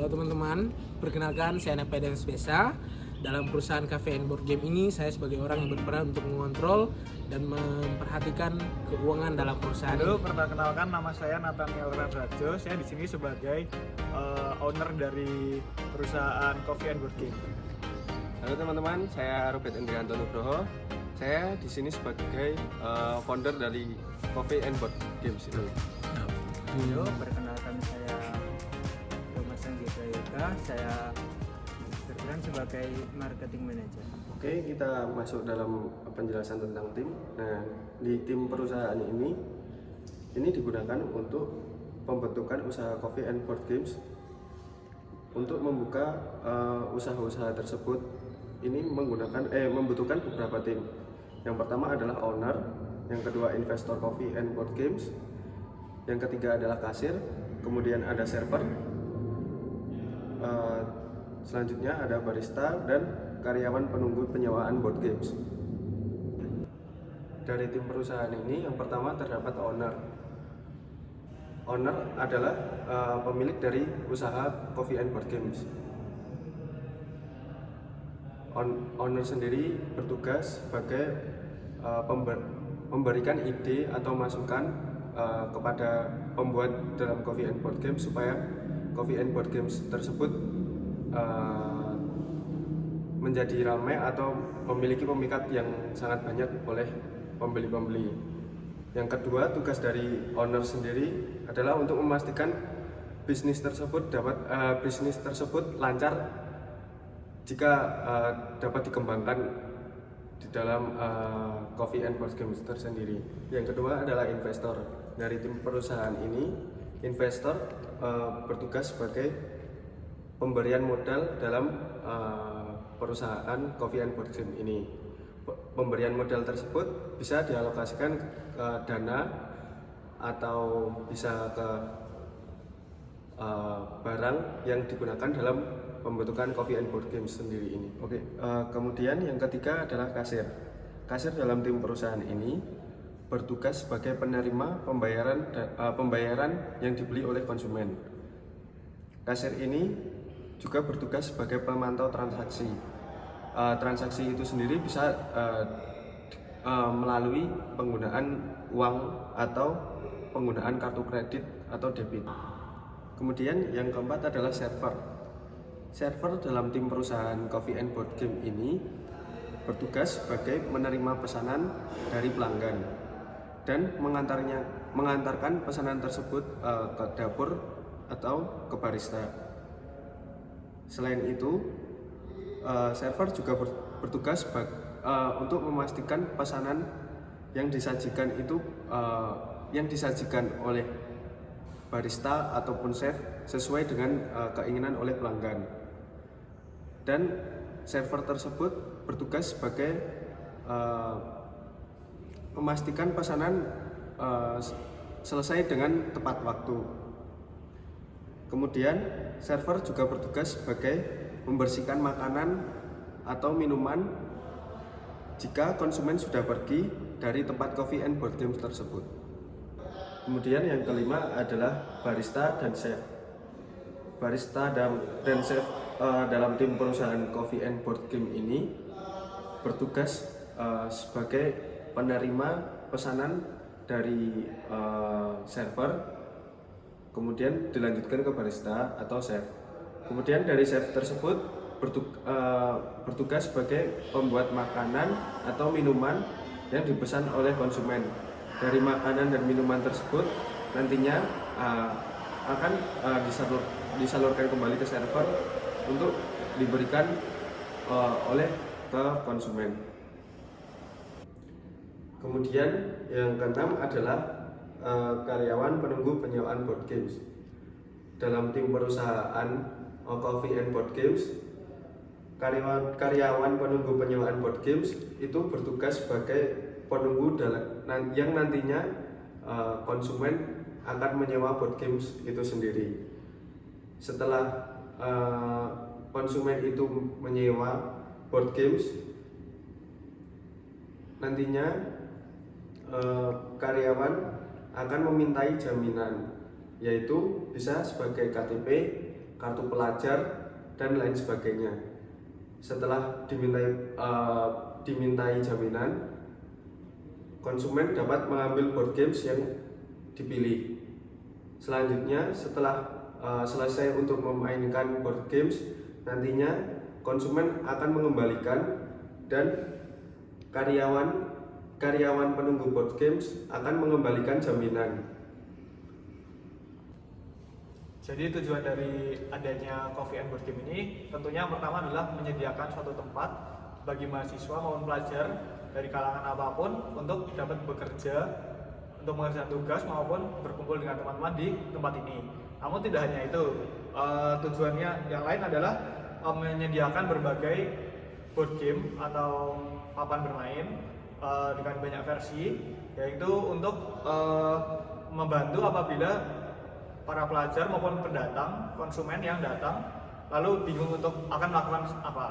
Halo teman-teman, perkenalkan saya Napa dan Spesa. Dalam perusahaan Cafe and Board Game ini, saya sebagai orang yang berperan untuk mengontrol dan memperhatikan keuangan dalam perusahaan. Halo, perkenalkan nama saya Nathaniel Radrajo. Saya di sini sebagai owner dari perusahaan Coffee and Board Game. Halo teman-teman, saya Robert Endrianto Nugroho. Saya di sini sebagai founder dari Coffee and Board Games ini. Halo, perkenalkan saya Thomas Anggita Yoga. Saya berperan sebagai marketing manager. Oke, kita masuk dalam penjelasan tentang tim. Nah, di tim perusahaan ini digunakan untuk pembentukan usaha Coffee and Board Games. Untuk membuka usaha-usaha tersebut, ini membutuhkan beberapa tim. Yang pertama adalah owner, yang kedua investor Coffee and Board Games, yang ketiga adalah kasir, kemudian ada server, selanjutnya ada barista dan karyawan penunggu penyewaan board games. Dari tim perusahaan ini yang pertama terdapat owner. Owner adalah pemilik dari usaha Coffee and Board Games. Owner sendiri bertugas sebagai memberikan ide atau masukan kepada pembuat dalam Coffee and Board Games supaya Coffee and Board Games tersebut menjadi ramai atau memiliki pemikat yang sangat banyak oleh pembeli-pembeli. Yang kedua, tugas dari owner sendiri adalah untuk memastikan bisnis tersebut lancar jika dapat dikembangkan di dalam Coffee and Board Games tersendiri. Yang kedua adalah investor. Dari tim perusahaan ini, investor bertugas sebagai pemberian modal dalam perusahaan Coffee and Board Game ini. Pemberian modal tersebut bisa dialokasikan ke dana atau bisa ke barang yang digunakan dalam pembentukan Coffee and Board Games sendiri ini. Kemudian yang ketiga adalah kasir. Kasir dalam tim perusahaan ini bertugas sebagai penerima pembayaran yang dibeli oleh konsumen. Kasir ini juga bertugas sebagai pemantau transaksi. Transaksi itu sendiri bisa melalui penggunaan uang atau penggunaan kartu kredit atau debit. Kemudian yang keempat adalah server. Server dalam tim perusahaan Coffee and Board Game ini bertugas sebagai menerima pesanan dari pelanggan dan mengantarkan pesanan tersebut ke dapur atau ke barista. Selain itu, server juga bertugas untuk memastikan pesanan yang disajikan oleh barista ataupun chef sesuai dengan keinginan oleh pelanggan. Dan server tersebut bertugas sebagai memastikan pesanan selesai dengan tepat waktu. Kemudian server juga bertugas sebagai membersihkan makanan atau minuman jika konsumen sudah pergi dari tempat Coffee and Board Games tersebut. Kemudian yang kelima adalah barista dan chef. Barista dan chef dalam tim perusahaan Coffee and Board Game ini bertugas sebagai penerima pesanan dari server, kemudian dilanjutkan ke barista atau chef. Kemudian dari chef tersebut bertugas sebagai pembuat makanan atau minuman yang dipesan oleh konsumen. Dari makanan dan minuman tersebut nantinya akan disalurkan kembali ke server untuk diberikan oleh ke konsumen. Kemudian yang keenam adalah karyawan penunggu penyewaan board games. Dalam tim perusahaan Coffee and Board Games, karyawan penunggu penyewaan board games itu bertugas sebagai penunggu yang nantinya konsumen akan menyewa board games itu sendiri. Setelah konsumen itu menyewa board games, nantinya karyawan akan memintai jaminan, yaitu bisa sebagai KTP, kartu pelajar, dan lain sebagainya. Setelah dimintai jaminan, konsumen dapat mengambil board games yang dipilih. Selanjutnya, setelah selesai untuk memainkan board games, nantinya konsumen akan mengembalikan dan karyawan penunggu board games akan mengembalikan jaminan. Jadi tujuan dari adanya Coffee and Board Game ini tentunya yang pertama adalah menyediakan suatu tempat bagi mahasiswa maupun pelajar dari kalangan apapun untuk dapat bekerja, untuk mengerjakan tugas maupun berkumpul dengan teman-teman di tempat ini. Namun tidak hanya itu, tujuannya yang lain adalah menyediakan berbagai board game atau papan bermain dengan banyak versi, yaitu untuk membantu apabila para pelajar maupun pendatang, konsumen yang datang lalu bingung untuk akan melakukan apa.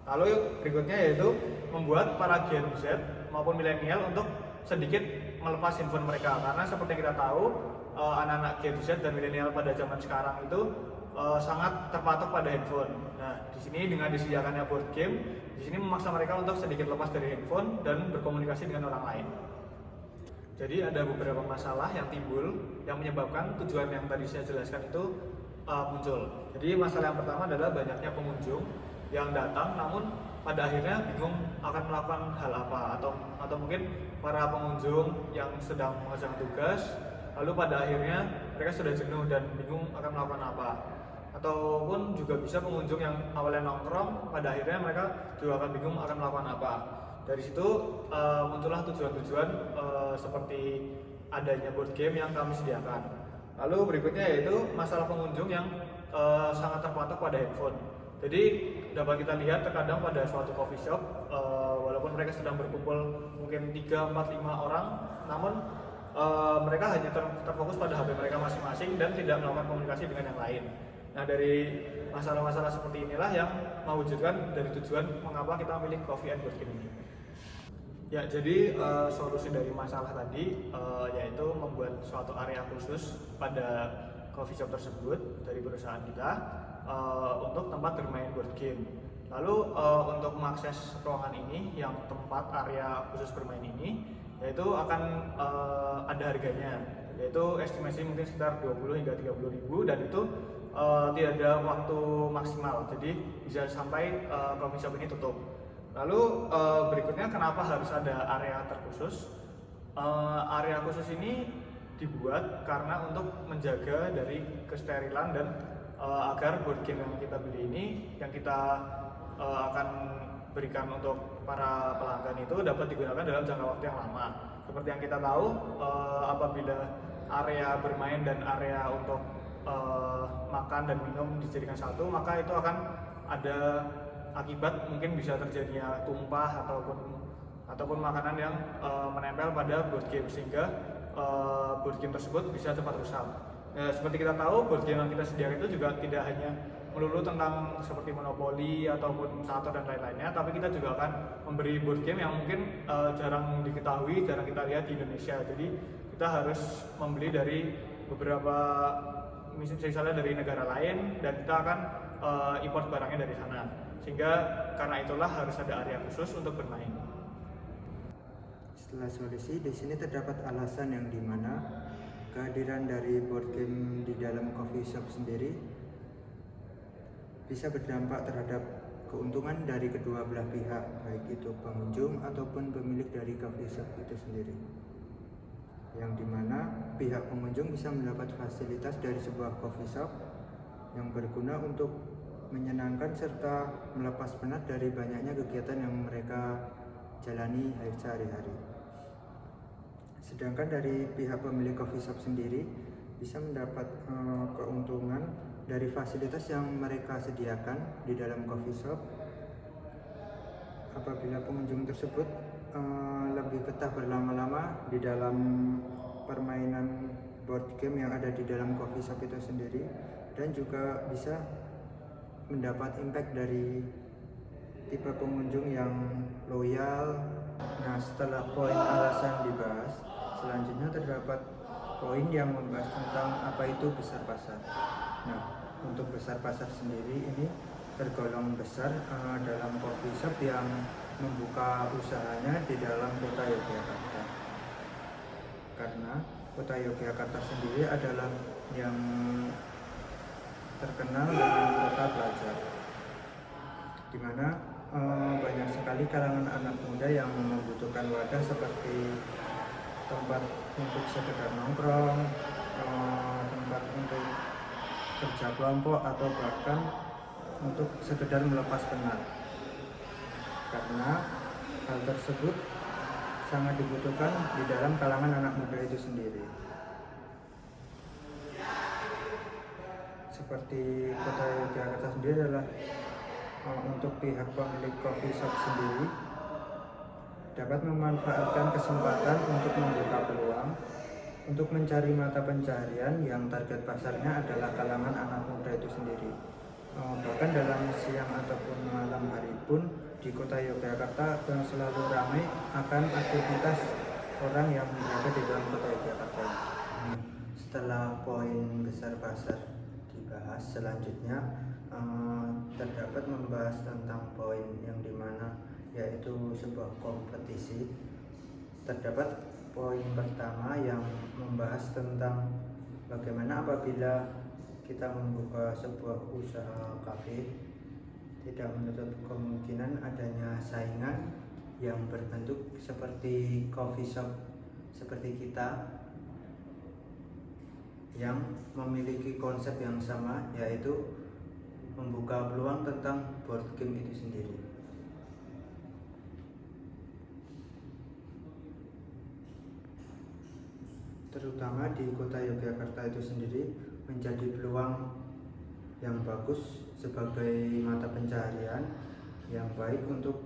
Lalu berikutnya yaitu membuat para Gen Z maupun milenial untuk sedikit melepas handphone mereka, karena seperti kita tahu anak-anak Gen Z dan milenial pada zaman sekarang itu sangat terpatok pada handphone. Nah, di sini dengan disediakannya board game, di sini memaksa mereka untuk sedikit lepas dari handphone dan berkomunikasi dengan orang lain. Jadi ada beberapa masalah yang timbul yang menyebabkan tujuan yang tadi saya jelaskan itu muncul. Jadi masalah yang pertama adalah banyaknya pengunjung yang datang namun pada akhirnya bingung akan melakukan hal apa, atau mungkin para pengunjung yang sedang mengerjakan tugas lalu pada akhirnya mereka sudah jenuh dan bingung akan melakukan apa. Ataupun juga bisa pengunjung yang awalnya nongkrong pada akhirnya mereka juga akan bingung akan melakukan apa. Dari situ muncullah tujuan-tujuan seperti adanya board game yang kami sediakan. Lalu berikutnya yaitu masalah pengunjung yang sangat terpatok pada handphone. Jadi dapat kita lihat terkadang pada suatu coffee shop, walaupun mereka sedang berkumpul mungkin 3, 4, 5 orang, namun mereka hanya terfokus pada HP mereka masing-masing dan tidak melakukan komunikasi dengan yang lain. Nah, dari masalah-masalah seperti inilah yang mewujudkan dari tujuan mengapa kita memilih Coffee and Board Game ini. Ya, jadi solusi dari masalah tadi yaitu membuat suatu area khusus pada coffee shop tersebut dari perusahaan kita untuk tempat bermain board game. Lalu untuk mengakses ruangan ini, yang tempat area khusus bermain ini, yaitu akan ada harganya, yaitu estimasi mungkin sekitar 20 hingga 30 ribu, dan itu tidak ada waktu maksimal, jadi bisa sampai coffee shop ini tutup. Lalu berikutnya kenapa harus ada area terkhusus? Area khusus ini dibuat karena untuk menjaga dari kesterilan dan agar board game yang kita beli ini, yang kita akan berikan untuk para pelanggan itu dapat digunakan dalam jangka waktu yang lama. Seperti yang kita tahu, apabila area bermain dan area untuk makan dan minum dijadikan satu, maka itu akan ada akibat, mungkin bisa terjadinya tumpah ataupun makanan yang menempel pada board game, sehingga board game tersebut bisa cepat rusak. Seperti kita tahu, board game yang kita sediakan itu juga tidak hanya melulu tentang seperti monopoli ataupun catur dan lain-lainnya, tapi kita juga akan memberi board game yang mungkin jarang diketahui, jarang kita lihat di Indonesia. Jadi kita harus membeli dari beberapa, misalnya dari negara lain, dan kita akan import barangnya dari sana. Sehingga karena itulah harus ada area khusus untuk bermain. Setelah solusi, di sini terdapat alasan yang dimana kehadiran dari board game di dalam coffee shop sendiri bisa berdampak terhadap keuntungan dari kedua belah pihak, baik itu pengunjung ataupun pemilik dari coffee shop itu sendiri. Yang dimana pihak pengunjung bisa mendapat fasilitas dari sebuah coffee shop yang berguna untuk menyenangkan serta melepas penat dari banyaknya kegiatan yang mereka jalani sehari-hari. Sedangkan dari pihak pemilik coffee shop sendiri bisa mendapat keuntungan dari fasilitas yang mereka sediakan di dalam coffee shop apabila pengunjung tersebut lebih betah berlama-lama di dalam permainan board game yang ada di dalam coffee shop itu sendiri, dan juga bisa mendapat impact dari tipe pengunjung yang loyal. Nah, setelah poin alasan dibahas, selanjutnya terdapat poin yang membahas tentang apa itu besar pasar. Nah, untuk besar pasar sendiri ini tergolong besar dalam coffee shop yang membuka usahanya di dalam kota Yogyakarta. Karena kota Yogyakarta sendiri adalah yang terkenal dengan kota pelajar, di mana banyak sekali kalangan anak muda yang membutuhkan wadah seperti tempat untuk sekedar nongkrong, tempat untuk kerja kelompok, atau bahkan untuk sekedar melepas penat. Karena hal tersebut sangat dibutuhkan di dalam kalangan anak muda itu sendiri. Seperti kota Yogyakarta sendiri adalah untuk pihak pemilik coffee shop sendiri dapat memanfaatkan kesempatan untuk membuka peluang untuk mencari mata pencaharian yang target pasarnya adalah kalangan anak muda itu sendiri. Bahkan dalam siang ataupun malam hari pun di kota Yogyakarta selalu ramai akan aktivitas orang yang berada di dalam kota Yogyakarta. Setelah poin besar pasar dibahas, selanjutnya terdapat membahas tentang poin yang dimana yaitu sebuah kompetisi. Terdapat poin pertama yang membahas tentang bagaimana apabila kita membuka sebuah usaha kafe, tidak menutup kemungkinan adanya saingan yang berbentuk seperti coffee shop seperti kita yang memiliki konsep yang sama, yaitu membuka peluang tentang board game itu sendiri. Terutama di kota Yogyakarta itu sendiri menjadi peluang yang bagus sebagai mata pencaharian yang baik untuk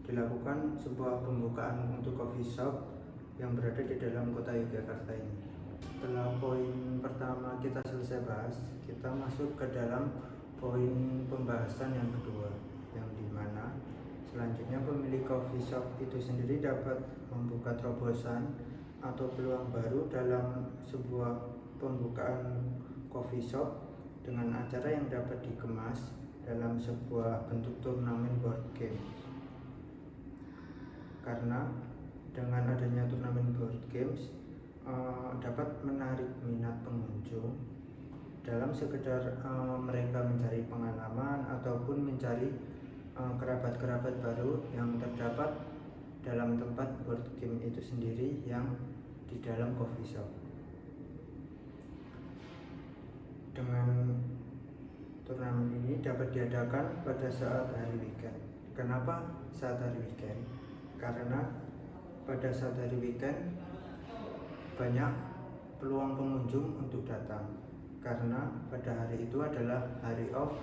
dilakukan sebuah pembukaan untuk coffee shop yang berada di dalam kota Yogyakarta ini. Setelah poin pertama kita selesai bahas, kita masuk ke dalam poin pembahasan yang kedua, yang dimana selanjutnya pemilik coffee shop itu sendiri dapat membuka terobosan atau peluang baru dalam sebuah pembukaan coffee shop dengan acara yang dapat dikemas dalam sebuah bentuk turnamen board game. Karena dengan adanya turnamen board games dapat menarik minat pengunjung dalam sekedar mereka mencari pengalaman ataupun mencari kerabat-kerabat baru yang terdapat dalam tempat board game itu sendiri yang di dalam coffee shop. Dengan turnamen ini dapat diadakan pada saat hari weekend. Kenapa saat hari weekend? Karena pada saat hari weekend banyak peluang pengunjung untuk datang, karena pada hari itu adalah hari off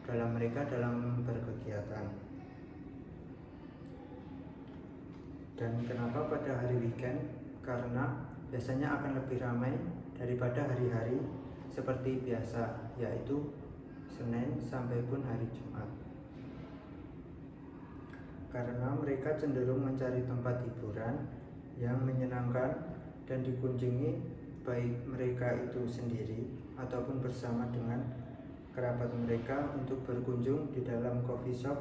dalam mereka dalam berkegiatan. Dan kenapa pada hari weekend? Karena biasanya akan lebih ramai daripada hari-hari seperti biasa, yaitu Senin sampai pun hari Jumat. Karena mereka cenderung mencari tempat hiburan yang menyenangkan dan dikunjungi baik mereka itu sendiri ataupun bersama dengan kerabat mereka untuk berkunjung di dalam coffee shop.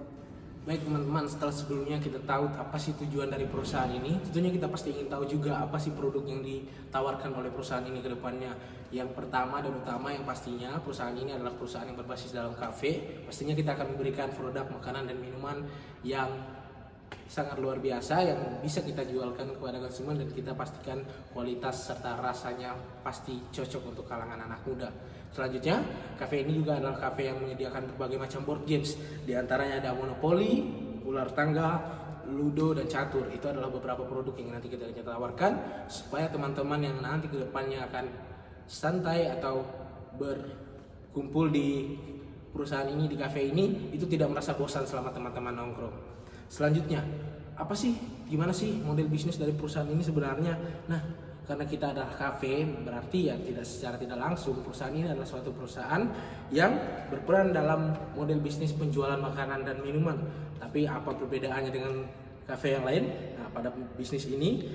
Baik teman-teman, setelah sebelumnya kita tahu apa sih tujuan dari perusahaan ini, tentunya kita pasti ingin tahu juga apa sih produk yang ditawarkan oleh perusahaan ini ke depannya. Yang pertama dan utama yang pastinya perusahaan ini adalah perusahaan yang berbasis dalam kafe. Pastinya kita akan memberikan produk makanan dan minuman yang sangat luar biasa yang bisa kita jualkan kepada konsumen, dan kita pastikan kualitas serta rasanya pasti cocok untuk kalangan anak muda. Selanjutnya, kafe ini juga adalah kafe yang menyediakan berbagai macam board games. Di antaranya ada Monopoly, ular tangga, Ludo, dan catur. Itu adalah beberapa produk yang nanti kita tawarkan supaya teman-teman yang nanti ke depannya akan santai atau berkumpul di perusahaan ini, di kafe ini, itu tidak merasa bosan selama teman-teman nongkrong. Selanjutnya, gimana sih model bisnis dari perusahaan ini sebenarnya? Nah, karena kita adalah kafe, berarti ya secara tidak langsung perusahaan ini adalah suatu perusahaan yang berperan dalam model bisnis penjualan makanan dan minuman. Tapi apa perbedaannya dengan kafe yang lain? Nah, pada bisnis ini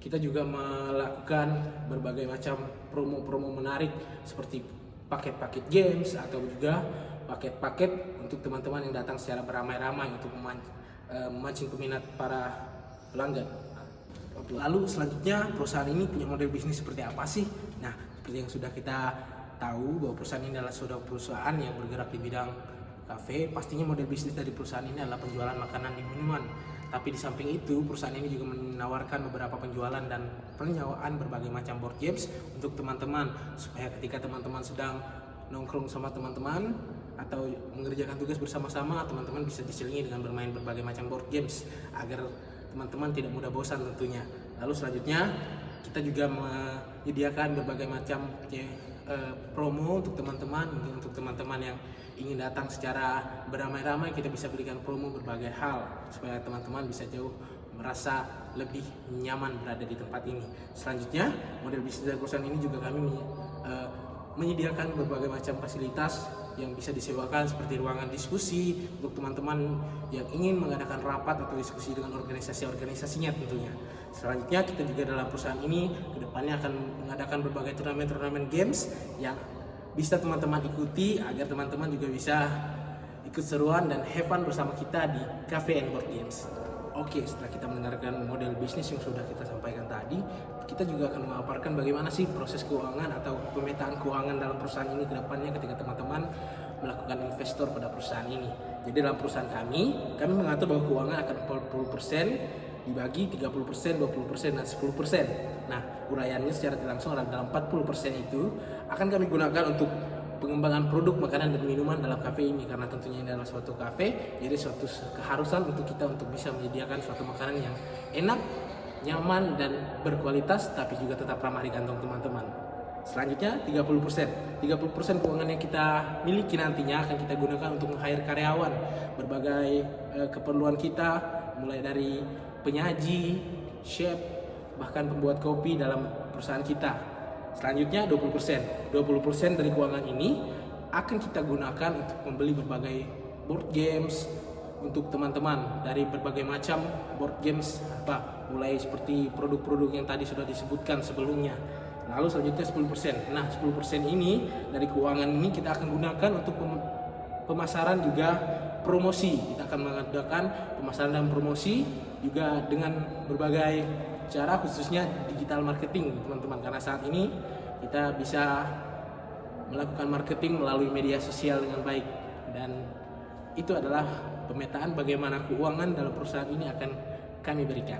kita juga melakukan berbagai macam promo-promo menarik seperti paket-paket games atau juga paket-paket untuk teman-teman yang datang secara beramai-ramai untuk memancing peminat para pelanggan. Lalu selanjutnya perusahaan ini punya model bisnis seperti apa sih? Nah, seperti yang sudah kita tahu bahwa perusahaan ini adalah sudah perusahaan yang bergerak di bidang kafe. Pastinya model bisnis dari perusahaan ini adalah penjualan makanan dan minuman. Tapi di samping itu, perusahaan ini juga menawarkan beberapa penjualan dan penyewaan berbagai macam board games untuk teman-teman, supaya ketika teman-teman sedang nongkrong sama teman-teman atau mengerjakan tugas bersama-sama, teman-teman bisa diselingi dengan bermain berbagai macam board games agar teman-teman tidak mudah bosan tentunya. Lalu selanjutnya kita juga menyediakan berbagai macam promo untuk teman-teman. Mungkin untuk teman-teman yang ingin datang secara beramai-ramai, kita bisa berikan promo berbagai hal supaya teman-teman bisa jauh merasa lebih nyaman berada di tempat ini. Selanjutnya, model bisnis dari perusahaan ini juga kami menyediakan berbagai macam fasilitas yang bisa disewakan seperti ruangan diskusi untuk teman-teman yang ingin mengadakan rapat atau diskusi dengan organisasi-organisasinya tentunya. Selanjutnya, kita juga dalam perusahaan ini kedepannya akan mengadakan berbagai turnamen-turnamen games yang bisa teman-teman ikuti agar teman-teman juga bisa ikut seruan dan have fun bersama kita di Cafe and Board Games. Oke, setelah kita mendengarkan model bisnis yang sudah kita sampaikan tadi, kita juga akan memaparkan bagaimana sih proses keuangan atau pemetaan keuangan dalam perusahaan ini ke depannya ketika teman-teman melakukan investor pada perusahaan ini. Jadi dalam perusahaan kami mengatur bahwa keuangan akan 40% dibagi 30%, 20%, dan 10%. Nah, uraiannya secara tidak langsung adalah dalam 40% itu akan kami gunakan untuk pengembangan produk makanan dan minuman dalam kafe ini, karena tentunya ini adalah suatu kafe, jadi suatu keharusan untuk kita untuk bisa menyediakan suatu makanan yang enak, nyaman, dan berkualitas, tapi juga tetap ramah di kantong teman-teman. Selanjutnya 30% keuangan yang kita miliki nantinya akan kita gunakan untuk meng-hire karyawan berbagai keperluan kita, mulai dari penyaji, chef, bahkan pembuat kopi dalam perusahaan kita. Selanjutnya 20% dari keuangan ini akan kita gunakan untuk membeli berbagai board games untuk teman-teman dari berbagai macam board games, mulai seperti produk-produk yang tadi sudah disebutkan sebelumnya. Lalu selanjutnya 10%. Nah, 10% ini dari keuangan ini kita akan gunakan untuk pemasaran juga promosi. Kita akan mengadakan pemasaran dan promosi juga dengan berbagai cara, khususnya digital marketing teman-teman, karena saat ini kita bisa melakukan marketing melalui media sosial dengan baik, dan itu adalah pemetaan bagaimana keuangan dalam perusahaan ini akan kami berikan.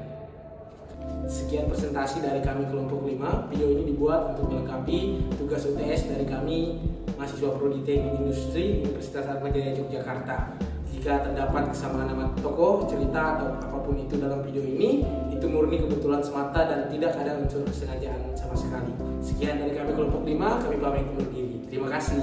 Sekian presentasi dari kami kelompok 5. Video ini dibuat untuk melengkapi tugas UTS dari kami mahasiswa Prodi Teknik Industri Universitas Atmajaya Yogyakarta. Jika terdapat kesamaan nama tokoh, cerita, atau apapun itu dalam video ini, itu murni kebetulan semata dan tidak ada unsur kesengajaan sama sekali. Sekian dari kami kelompok 5, kami pamit undur diri. Terima kasih.